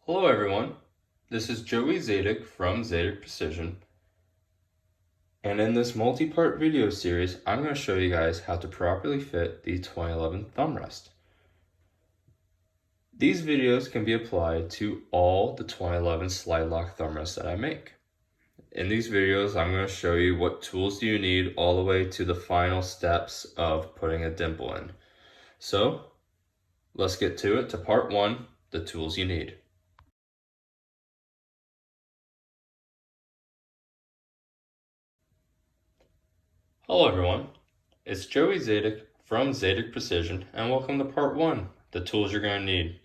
Hello everyone, this is Joey Zadik from Zadik Precision, and in this multi-part video series I'm going to show you guys how to properly fit the 2011 Thumbrest. These videos can be applied to all the 2011 slide lock Thumbrest that I make. In these videos I'm going to show you what tools do you need all the way to the final steps of putting a dimple in. So let's get to it, to part 1, the tools you need. Hello everyone, it's Joey Zadik from Zadik Precision and welcome to part 1, the tools you're going to need.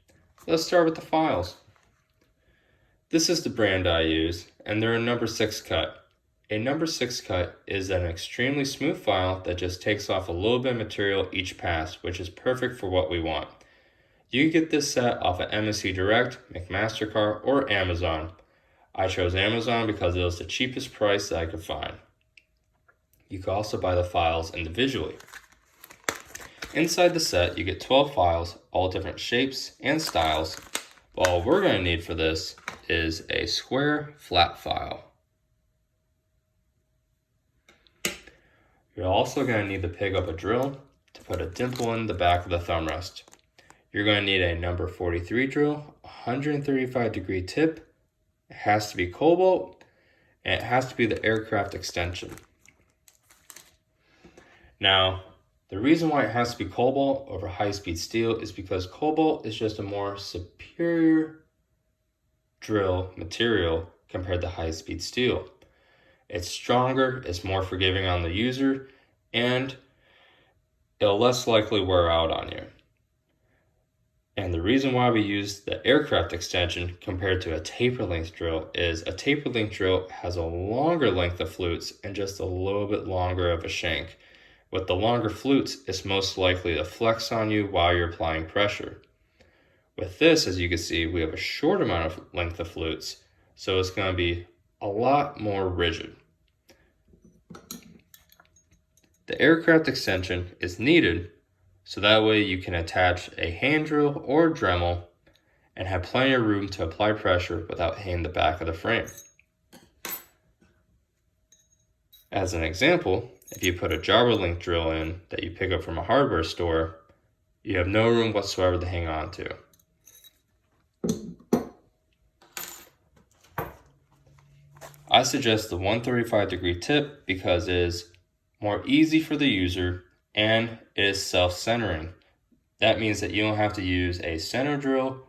Let's start with the files. This is the brand I use and they're a number 6 cut. A number 6 cut is an extremely smooth file that just takes off a little bit of material each pass, which is perfect for what we want. You can get this set off of MSC Direct, McMasterCard, or Amazon. I chose Amazon because it was the cheapest price that I could find. You can also buy the files individually. Inside the set, you get 12 files, all different shapes and styles. But all we're going to need for this is a square flat file. You're also going to need to pick up a drill to put a dimple in the back of the Thumbrest. You're going to need a number 43 drill, 135-degree tip. It has to be cobalt, and it has to be the aircraft extension. Now, the reason why it has to be cobalt over high-speed steel is because cobalt is just a more superior drill material compared to high-speed steel. It's stronger, it's more forgiving on the user, and it'll less likely wear out on you. And the reason why we use the aircraft extension compared to a taper length drill is a taper length drill has a longer length of flutes and just a little bit longer of a shank. With the longer flutes, it's most likely to flex on you while you're applying pressure. With this, as you can see, we have a short amount of length of flutes, so it's going to be a lot more rigid. The aircraft extension is needed, so that way you can attach a hand drill or a Dremel and have plenty of room to apply pressure without hitting the back of the frame. As an example, if you put a jobber link drill in that you pick up from a hardware store, you have no room whatsoever to hang on to. I suggest the 135-degree tip because it is more easy for the user and it is self-centering. That means that you don't have to use a center drill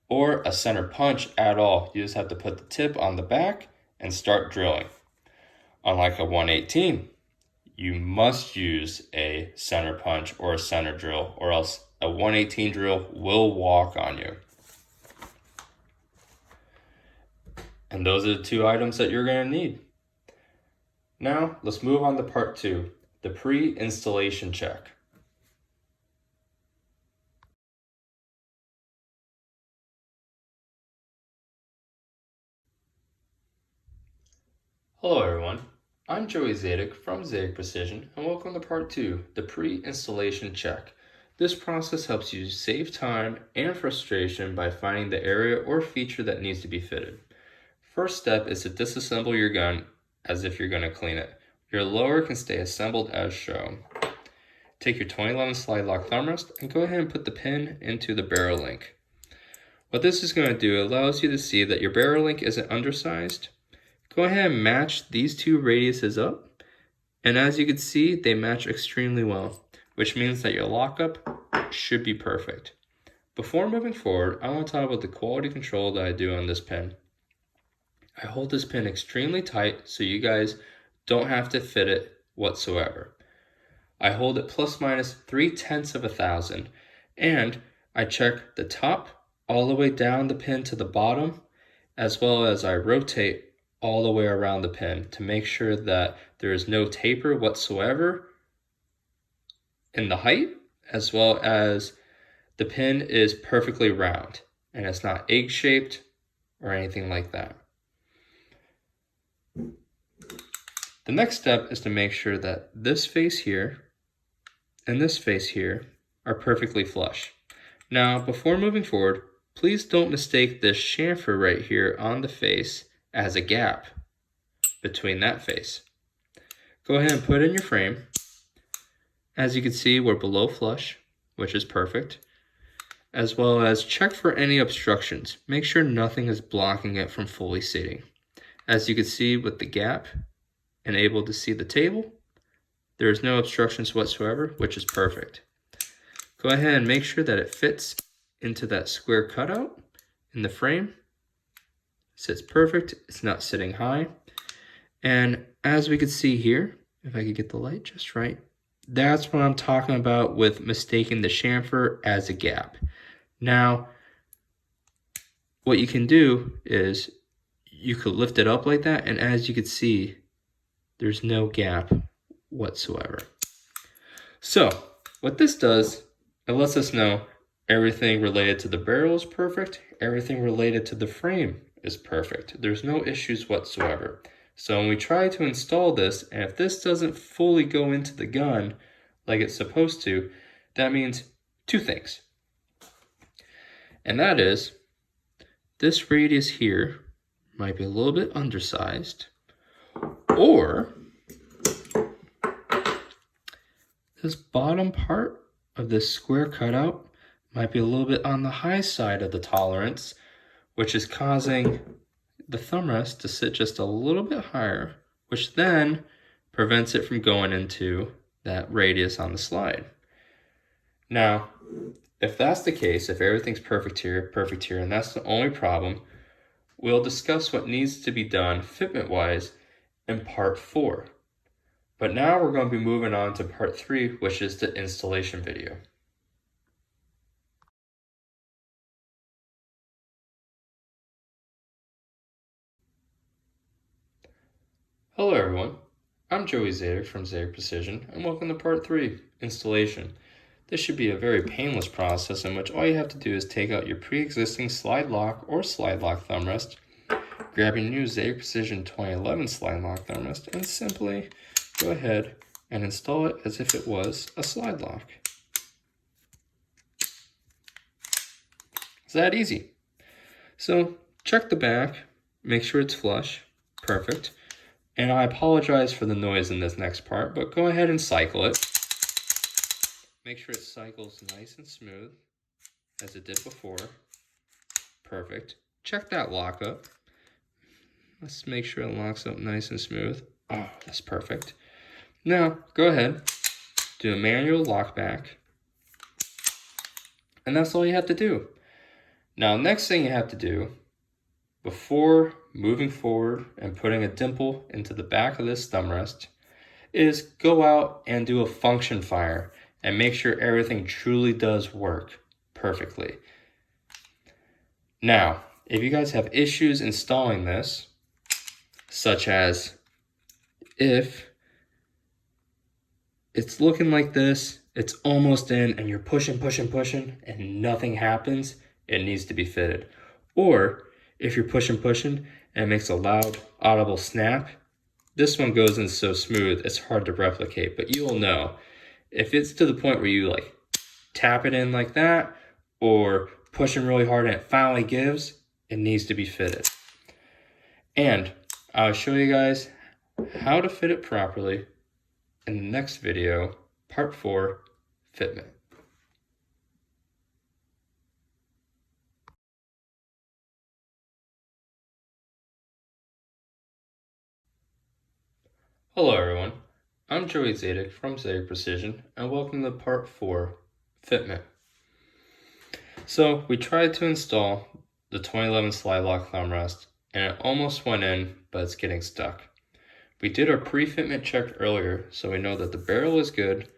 or a center punch at all. You just have to put the tip on the back and start drilling. Unlike a 118, you must use a center punch or a center drill, or else a 118 drill will walk on you. And those are the 2 items that you're going to need. Now, let's move on to part 2, the pre-installation check. Hello everyone, I'm Joey Zadik from Zadik Precision and welcome to part 2, the pre-installation check. This process helps you save time and frustration by finding the area or feature that needs to be fitted. First step is to disassemble your gun as if you're going to clean it. Your lower can stay assembled as shown. Take your 2011 slide lock Thumbrest and go ahead and put the pin into the barrel link. What this is going to do allows you to see that your barrel link isn't undersized. Go ahead and match these 2 radiuses up, and as you can see, they match extremely well, which means that your lockup should be perfect. Before moving forward, I want to talk about the quality control that I do on this pin. I hold this pin extremely tight so you guys don't have to fit it whatsoever. I hold it plus minus 0.3 of a thousand, and I check the top all the way down the pin to the bottom, as well as I rotate all the way around the pin to make sure that there is no taper whatsoever in the height, as well as the pin is perfectly round and it's not egg-shaped or anything like that. The next step is to make sure that this face here and this face here are perfectly flush. Now, before moving forward, please don't mistake this chamfer right here on the face as a gap between that face. Go ahead and put it in your frame. As you can see, we're below flush, which is perfect, as well as check for any obstructions. Make sure nothing is blocking it from fully seating. As you can see with the gap and able to see the table, there is no obstructions whatsoever, which is perfect. Go ahead and make sure that it fits into that square cutout in the frame. Sits perfect, it's not sitting high. And as we can see here, if I could get the light just right, that's what I'm talking about with mistaking the chamfer as a gap. Now, what you can do is you could lift it up like that, and as you can see, there's no gap whatsoever. So what this does, it lets us know everything related to the barrel is perfect, everything related to the frame is perfect. There's no issues whatsoever. So when we try to install this, and if this doesn't fully go into the gun like it's supposed to, that means two things. And that is, this radius here might be a little bit undersized, or this bottom part of this square cutout might be a little bit on the high side of the tolerance, which is causing the thumb rest to sit just a little bit higher, which then prevents it from going into that radius on the slide. Now, if that's the case, if everything's perfect here, and that's the only problem, we'll discuss what needs to be done fitment-wise in part 4. But now we're going to be moving on to part 3, which is the installation video. Hello everyone, I'm Joey Zadik from Zadik Precision, and welcome to part 3, installation. This should be a very painless process in which all you have to do is take out your pre-existing slide lock or slide lock thumb rest, grab your new Zadik Precision 2011 slide lock thumb rest, and simply go ahead and install it as if it was a slide lock. It's that easy. So check the back, make sure it's flush, perfect. And I apologize for the noise in this next part, but go ahead and cycle it. Make sure it cycles nice and smooth, as it did before. Perfect. Check that lock up. Let's make sure it locks up nice and smooth. Oh, that's perfect. Now, go ahead, do a manual lock back. And that's all you have to do. Now, next thing you have to do, before moving forward and putting a dimple into the back of this thumb rest, is go out and do a function fire and make sure everything truly does work perfectly. Now, if you guys have issues installing this, such as if it's looking like this, it's almost in and you're pushing and nothing happens, it needs to be fitted. Or if you're pushing and it makes a loud audible snap, this one goes in so smooth it's hard to replicate, but you'll know. If it's to the point where you like tap it in like that or pushing really hard and it finally gives, it needs to be fitted. And I'll show you guys how to fit it properly in the next video, part 4, fitment. Hello everyone, I'm Joey Zadik from Zadik Precision, and welcome to part 4, fitment. So we tried to install the 2011 slide lock thumb rest, and it almost went in, but it's getting stuck. We did our pre-fitment check earlier, so we know that the barrel is good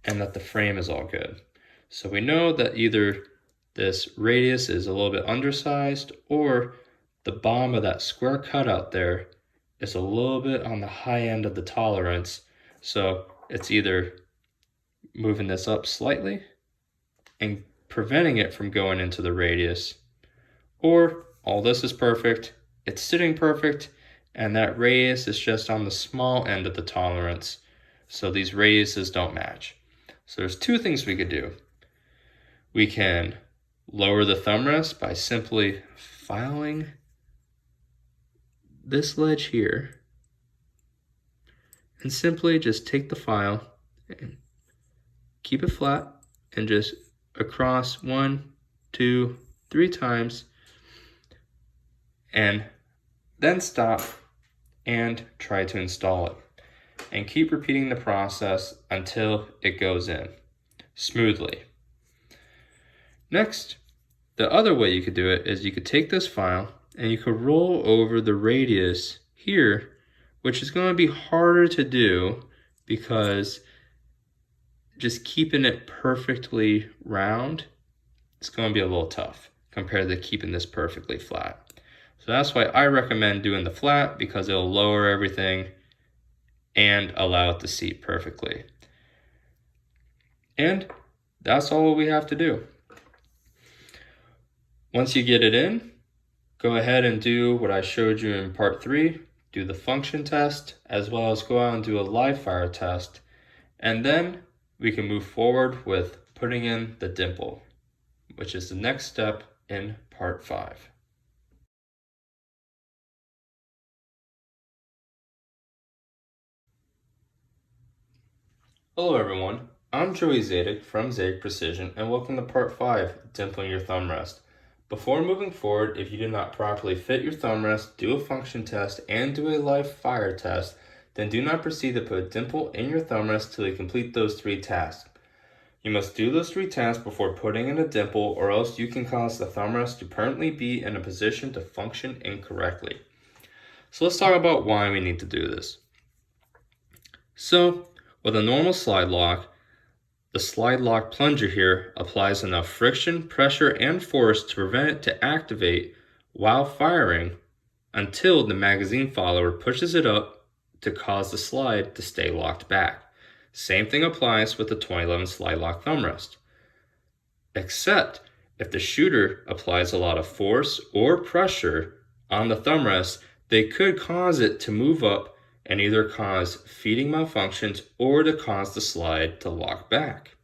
and that the frame is all good. So we know that either this radius is a little bit undersized or the bottom of that square cutout there is a little bit on the high end of the tolerance. So it's either moving this up slightly and preventing it from going into the radius, or all this is perfect, it's sitting perfect, and that radius is just on the small end of the tolerance. So these radiuses don't match. So there's two things we could do. We can lower the thumb rest by simply filing this ledge here, and simply just take the file and keep it flat and just across 1, 2, 3 times, and then stop and try to install it. And keep repeating the process until it goes in smoothly. Next, the other way you could do it is you could take this file and you could roll over the radius here, which is going to be harder to do because just keeping it perfectly round, it's going to be a little tough compared to keeping this perfectly flat. So that's why I recommend doing the flat, because it'll lower everything and allow it to seat perfectly. And that's all we have to do. Once you get it in, go ahead and do what I showed you in part 3, do the function test, as well as go out and do a live fire test, and then we can move forward with putting in the dimple, which is the next step in part 5. Hello everyone, I'm Joey Zadik from Zadik Precision, and welcome to part 5, dimpling your thumb rest. Before moving forward, if you did not properly fit your thumb rest, do a function test, and do a live fire test, then do not proceed to put a dimple in your thumb rest till you complete those 3 tasks. You must do those 3 tasks before putting in a dimple, or else you can cause the thumb rest to permanently be in a position to function incorrectly. So let's talk about why we need to do this. So, with a normal slide lock, the slide lock plunger here applies enough friction, pressure, and force to prevent it to activate while firing until the magazine follower pushes it up to cause the slide to stay locked back. Same thing applies with the 2011 slide lock thumb rest. Except if the shooter applies a lot of force or pressure on the thumb rest, they could cause it to move up and either cause feeding malfunctions or to cause the slide to lock back.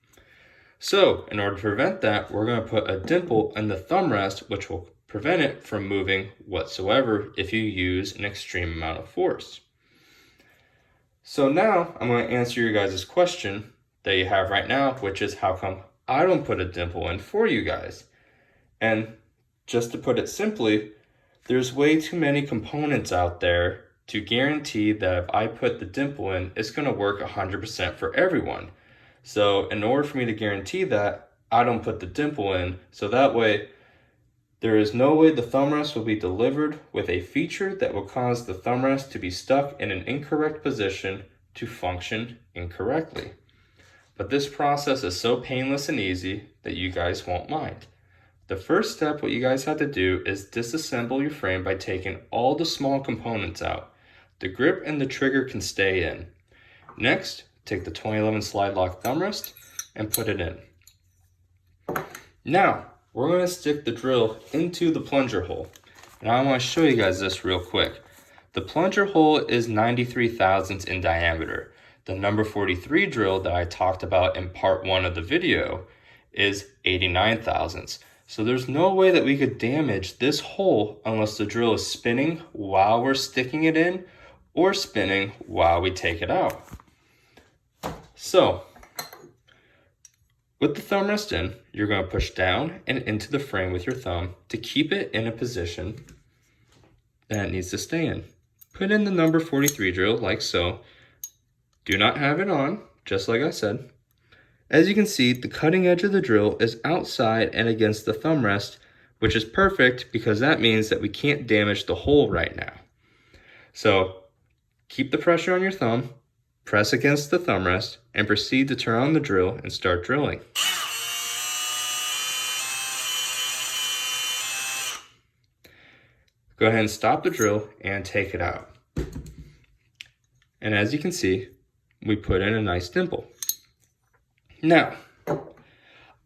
So, in order to prevent that, we're going to put a dimple in the thumb rest, which will prevent it from moving whatsoever if you use an extreme amount of force. So now, I'm going to answer your guys' question that you have right now, which is how come I don't put a dimple in for you guys? And just to put it simply, there's way too many components out there to guarantee that if I put the dimple in, it's going to work 100% for everyone. So in order for me to guarantee that, I don't put the dimple in, so that way there is no way the thumb rest will be delivered with a feature that will cause the thumb rest to be stuck in an incorrect position to function incorrectly. But this process is so painless and easy that you guys won't mind. The first step, what you guys have to do is disassemble your frame by taking all the small components out. The grip and the trigger can stay in. Next, take the 2011 slide lock thumb rest and put it in. Now, we're going to stick the drill into the plunger hole. And I want to show you guys this real quick. The plunger hole is 93 thousandths in diameter. The number 43 drill that I talked about in part 1 of the video is 89 thousandths. So there's no way that we could damage this hole unless the drill is spinning while we're sticking it in or spinning while we take it out. So, with the thumb rest in, you're going to push down and into the frame with your thumb to keep it in a position that it needs to stay in. Put in the number 43 drill like so. Do not have it on, just like I said. As you can see, the cutting edge of the drill is outside and against the thumb rest, which is perfect because that means that we can't damage the hole right now. So, keep the pressure on your thumb, press against the thumb rest, and proceed to turn on the drill and start drilling. Go ahead and stop the drill and take it out. And as you can see, we put in a nice dimple. Now,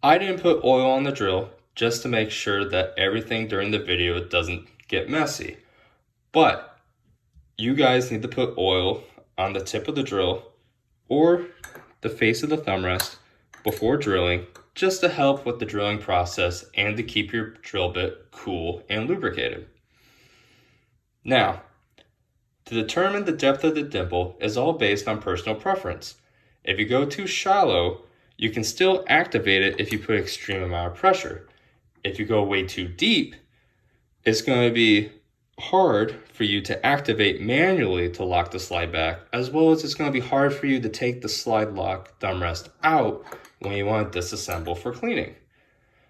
I didn't put oil on the drill just to make sure that everything during the video doesn't get messy. But you guys need to put oil on the tip of the drill or the face of the thumb rest before drilling just to help with the drilling process and to keep your drill bit cool and lubricated. Now, to determine the depth of the dimple is all based on personal preference. If you go too shallow, you can still activate it if you put extreme amount of pressure. If you go way too deep, it's going to be hard for you to activate manually to lock the slide back, as well as it's going to be hard for you to take the slide lock thumb rest out when you want to disassemble for cleaning.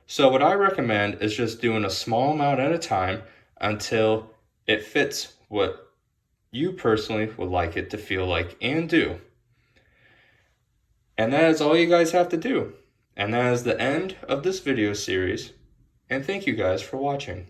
So what I recommend is just doing a small amount at a time until it fits what you personally would like it to feel like and do. And that is all you guys have to do. And that is the end of this video series. And thank you guys for watching.